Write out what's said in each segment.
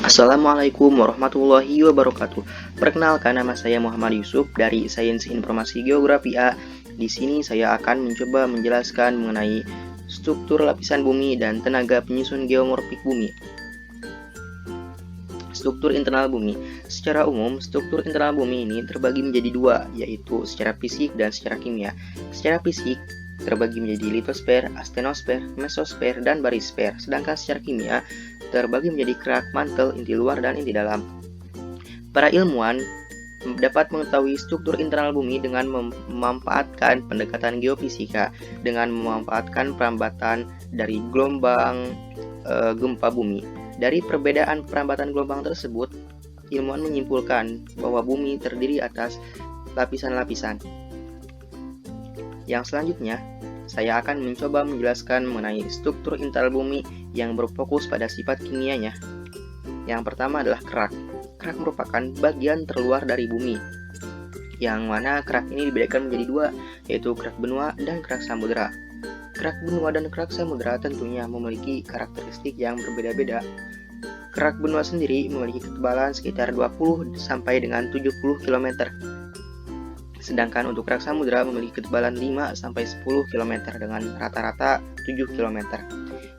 Assalamualaikum warahmatullahi wabarakatuh. Perkenalkan, nama saya Muhammad Yusuf dari Sains Informasi Geografi A. Di sini saya akan mencoba menjelaskan mengenai struktur lapisan bumi dan tenaga penyusun geomorfik bumi. Struktur internal bumi. Secara umum, struktur internal bumi ini terbagi menjadi dua, yaitu secara fisik dan secara kimia. Secara fisik terbagi menjadi litosfer, astenosfer, mesosfer, dan barisfer. Sedangkan secara kimia terbagi menjadi kerak, mantel, inti luar, dan inti dalam. Para ilmuwan dapat mengetahui struktur internal bumi dengan memanfaatkan pendekatan geofisika, dengan memanfaatkan perambatan dari gelombang gempa bumi. Dari perbedaan perambatan gelombang tersebut, ilmuwan menyimpulkan bahwa bumi terdiri atas lapisan-lapisan. Yang selanjutnya, saya akan mencoba menjelaskan mengenai struktur internal bumi yang berfokus pada sifat kimianya. Yang pertama adalah kerak. Kerak merupakan bagian terluar dari bumi, yang mana kerak ini dibedakan menjadi dua, yaitu kerak benua dan kerak samudera. Kerak benua dan kerak samudera tentunya memiliki karakteristik yang berbeda-beda. Kerak benua sendiri memiliki ketebalan sekitar 20 sampai dengan 70 km. Sedangkan untuk kerak samudera memiliki ketebalan 5 sampai 10 km dengan rata-rata 7 km.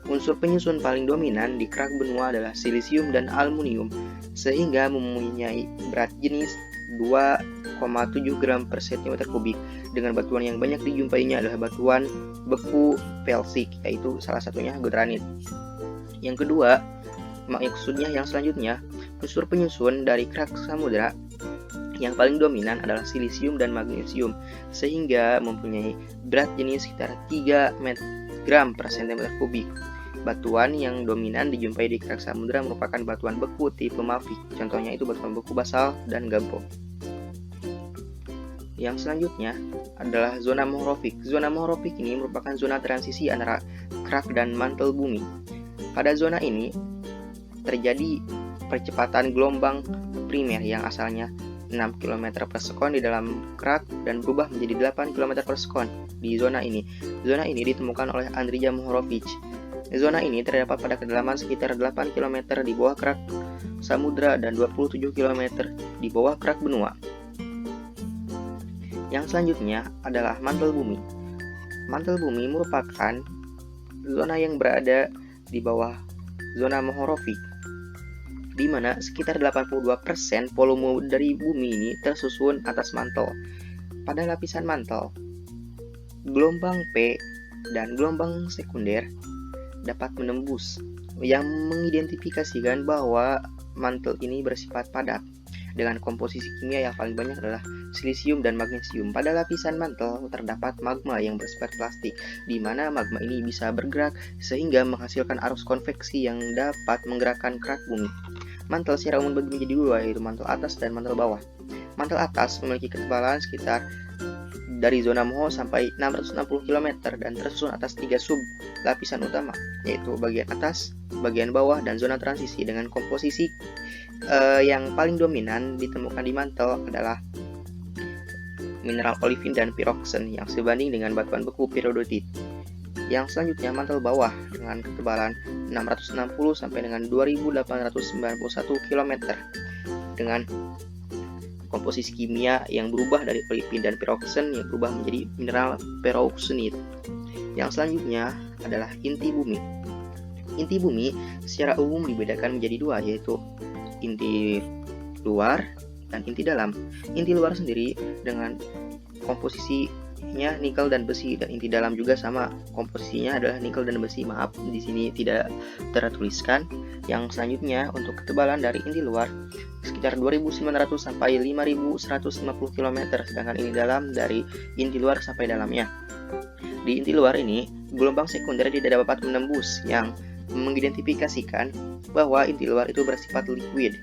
Unsur penyusun paling dominan di kerak benua adalah silisium dan aluminium, sehingga mempunyai berat jenis 2,7 gram per cm kubik. Dengan batuan yang banyak dijumpainya adalah batuan beku felsik, yaitu salah satunya granit. Yang kedua, maksudnya yang selanjutnya, unsur penyusun dari kerak samudera yang paling dominan adalah silisium dan magnesium, sehingga mempunyai berat jenis sekitar 3 gram per cm kubik. Batuan yang dominan dijumpai di kerak samudera merupakan batuan beku tipe mafic, contohnya itu batuan beku basal dan gabbro. Yang selanjutnya adalah zona mongrofik. Zona mongrofik ini merupakan zona transisi antara kerak dan mantel bumi. Pada zona ini terjadi percepatan gelombang primer yang asalnya 6 km per sekon di dalam kerak dan berubah menjadi 8 km per sekon di zona ini. Zona ini ditemukan oleh Andrija Mohorovic. Zona ini terdapat pada kedalaman sekitar 8 km di bawah kerak samudera dan 27 km di bawah kerak benua. Yang selanjutnya adalah mantel bumi. Mantel bumi merupakan zona yang berada di bawah zona Mohorovic, di mana sekitar 82% volume dari bumi ini tersusun atas mantel. Pada lapisan mantel, gelombang P dan gelombang sekunder dapat menembus, yang mengidentifikasikan bahwa mantel ini bersifat padat dengan komposisi kimia yang paling banyak adalah silisium dan magnesium. Pada lapisan mantel terdapat magma yang bersifat plastik, di mana magma ini bisa bergerak sehingga menghasilkan arus konveksi yang dapat menggerakkan kerak bumi. Mantel secara umum dibagi menjadi dua, yaitu mantel atas dan mantel bawah. Mantel atas memiliki ketebalan sekitar dari zona Moho sampai 660 km dan tersusun atas 3 sub lapisan utama, yaitu bagian atas, bagian bawah, dan zona transisi. Dengan komposisi yang paling dominan ditemukan di mantel adalah mineral olivin dan piroxen yang sebanding dengan batuan beku peridotit. Yang selanjutnya mantel bawah dengan ketebalan 660 sampai dengan 2891 km dengan komposisi kimia yang berubah dari olivin dan piroxen yang berubah menjadi mineral peroxenit. Yang selanjutnya adalah inti bumi. Inti bumi secara umum dibedakan menjadi dua, yaitu inti luar dan inti dalam. Inti luar sendiri dengan komposisinya nikel dan besi, dan inti dalam juga sama, komposisinya adalah nikel dan besi. Maaf, di sini tidak tertuliskan. Yang selanjutnya untuk ketebalan dari inti luar sekitar 2.900 sampai 5.150 km, sedangkan inti dalam dari inti luar sampai dalamnya. Di inti luar ini, gelombang sekunder tidak dapat menembus, yang mengidentifikasikan bahwa inti luar itu bersifat liquid,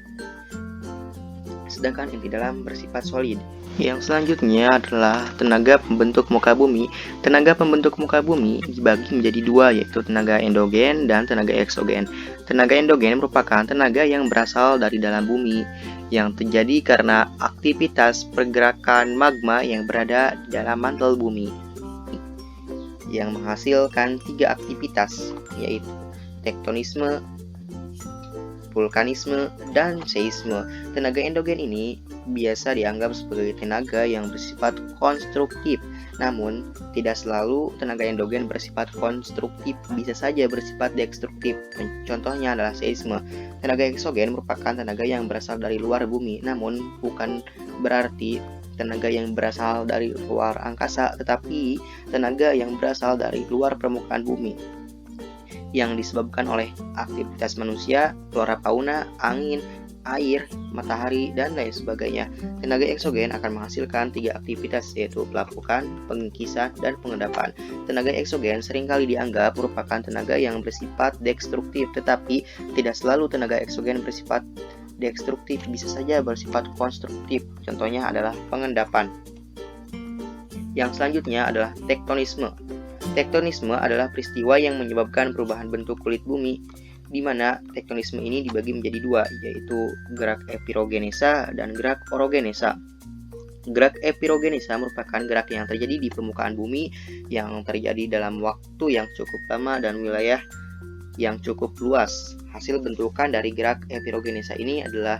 sedangkan inti dalam bersifat solid. Yang selanjutnya adalah tenaga pembentuk muka bumi. Tenaga pembentuk muka bumi dibagi menjadi dua, yaitu tenaga endogen dan tenaga eksogen. Tenaga endogen merupakan tenaga yang berasal dari dalam bumi, yang terjadi karena aktivitas pergerakan magma yang berada di dalam mantel bumi, yang menghasilkan 3 aktivitas, yaitu tektonisme, vulkanisme, dan seisme. Tenaga endogen ini biasa dianggap sebagai tenaga yang bersifat konstruktif. Namun, tidak selalu tenaga endogen bersifat konstruktif, bisa saja bersifat destruktif. Contohnya adalah seisme. Tenaga eksogen merupakan tenaga yang berasal dari luar bumi, namun bukan berarti tenaga yang berasal dari luar angkasa, tetapi tenaga yang berasal dari luar permukaan bumi, yang disebabkan oleh aktivitas manusia, flora fauna, angin, air, matahari, dan lain sebagainya. Tenaga eksogen akan menghasilkan 3 aktivitas, yaitu pelapukan, pengkisan, dan pengendapan. Tenaga eksogen seringkali dianggap merupakan tenaga yang bersifat destruktif, tetapi tidak selalu tenaga eksogen bersifat destruktif, bisa saja bersifat konstruktif. Contohnya adalah pengendapan. Yang selanjutnya adalah tektonisme. Tektonisme adalah peristiwa yang menyebabkan perubahan bentuk kulit bumi, di mana tektonisme ini dibagi menjadi 2, yaitu gerak epirogenesa dan gerak orogenesa. Gerak epirogenesa merupakan gerak yang terjadi di permukaan bumi yang terjadi dalam waktu yang cukup lama dan wilayah yang cukup luas. Hasil bentukan dari gerak epirogenesa ini adalah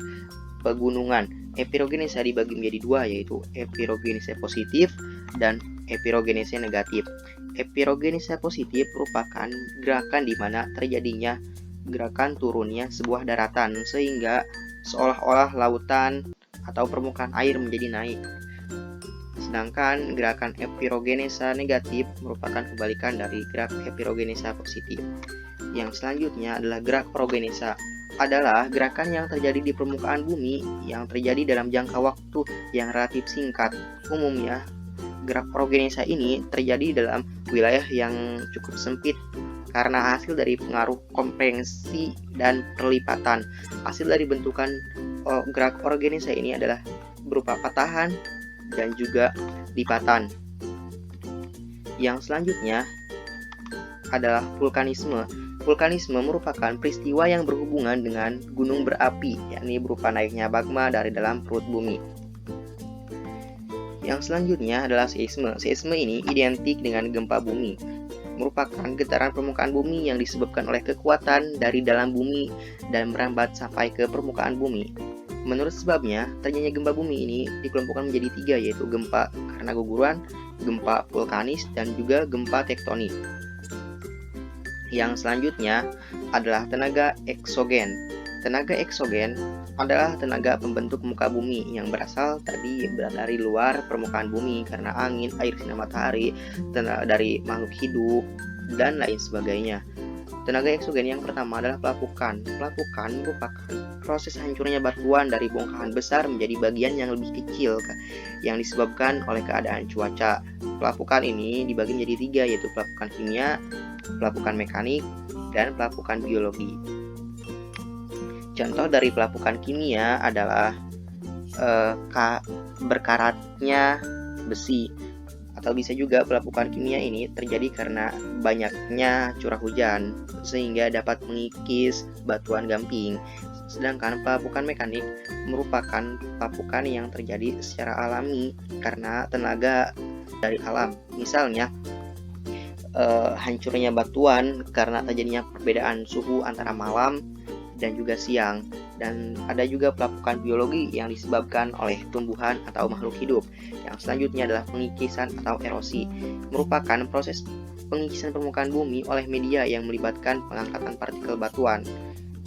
pegunungan. Epirogenesa dibagi menjadi 2, yaitu epirogenesa positif dan epirogenesa negatif. Epirogenesa positif merupakan gerakan di mana terjadinya gerakan turunnya sebuah daratan sehingga seolah-olah lautan atau permukaan air menjadi naik. Sedangkan gerakan epirogenesa negatif merupakan kebalikan dari gerak epirogenesa positif. Yang selanjutnya adalah gerak orogenesa. Adalah gerakan yang terjadi di permukaan bumi yang terjadi dalam jangka waktu yang relatif singkat. Umumnya, gerak orogenesa ini terjadi dalam wilayah yang cukup sempit karena hasil dari pengaruh kompresi dan perlipatan. Hasil dari bentukan gerak orogenesa ini adalah berupa patahan dan juga lipatan. Yang selanjutnya adalah vulkanisme. Vulkanisme merupakan peristiwa yang berhubungan dengan gunung berapi, yakni berupa naiknya magma dari dalam perut bumi. Yang selanjutnya adalah seisme. Seisme ini identik dengan gempa bumi, merupakan getaran permukaan bumi yang disebabkan oleh kekuatan dari dalam bumi dan merambat sampai ke permukaan bumi. Menurut sebabnya, terjadinya gempa bumi ini dikelompokkan menjadi 3, yaitu gempa karena guguran, gempa vulkanis, dan juga gempa tektonik. Yang selanjutnya adalah tenaga eksogen. Tenaga eksogen adalah tenaga pembentuk muka bumi yang berasal dari luar permukaan bumi karena angin, air, sinar matahari, dari makhluk hidup, dan lain sebagainya. Tenaga eksogen yang pertama adalah pelapukan. Pelapukan merupakan proses hancurnya batuan dari bongkahan besar menjadi bagian yang lebih kecil yang disebabkan oleh keadaan cuaca. Pelapukan ini dibagi menjadi 3, yaitu pelapukan kimia, pelapukan mekanik, dan pelapukan biologi. Contoh dari pelapukan kimia adalah berkaratnya besi, atau bisa juga pelapukan kimia ini terjadi karena banyaknya curah hujan sehingga dapat mengikis batuan gamping. Sedangkan pelapukan mekanik merupakan pelapukan yang terjadi secara alami karena tenaga dari alam. Misalnya hancurnya batuan karena terjadinya perbedaan suhu antara malam dan juga siang. Dan ada juga pelapukan biologi yang disebabkan oleh tumbuhan atau makhluk hidup. Yang selanjutnya adalah pengikisan atau erosi, merupakan proses pengikisan permukaan bumi oleh media yang melibatkan pengangkatan partikel batuan.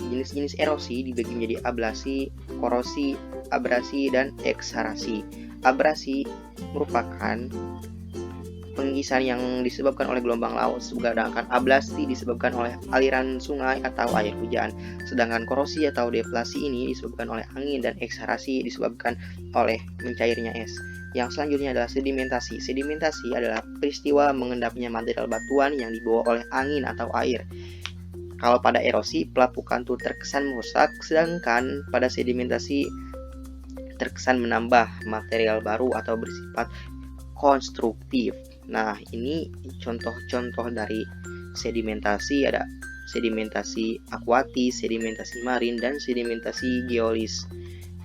Jenis-jenis erosi dibagi menjadi ablasi, korosi, abrasi, dan eksharasi. Abrasi merupakan pengikisan yang disebabkan oleh gelombang laut, sedangkan ablasi disebabkan oleh aliran sungai atau air hujan. Sedangkan korosi atau deflasi ini disebabkan oleh angin, dan eksharasi disebabkan oleh mencairnya es. Yang selanjutnya adalah sedimentasi. Sedimentasi adalah peristiwa mengendapnya material batuan yang dibawa oleh angin atau air. Kalau pada erosi, pelapukan itu terkesan merusak, sedangkan pada sedimentasi terkesan menambah material baru atau bersifat konstruktif. Nah, ini contoh-contoh dari sedimentasi. Ada sedimentasi akuatis, sedimentasi marin, dan sedimentasi geolis.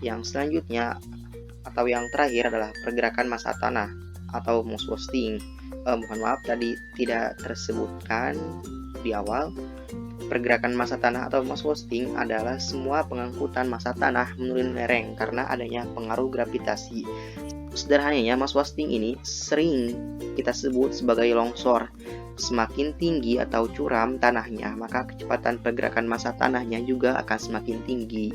Yang selanjutnya atau yang terakhir adalah pergerakan massa tanah atau moss wasting. Mohon maaf tadi tidak tersebutkan di awal. Pergerakan massa tanah atau mass wasting adalah semua pengangkutan massa tanah menurun lereng karena adanya pengaruh gravitasi. Sederhananya, mass wasting ini sering kita sebut sebagai longsor. Semakin tinggi atau curam tanahnya, maka kecepatan pergerakan massa tanahnya juga akan semakin tinggi.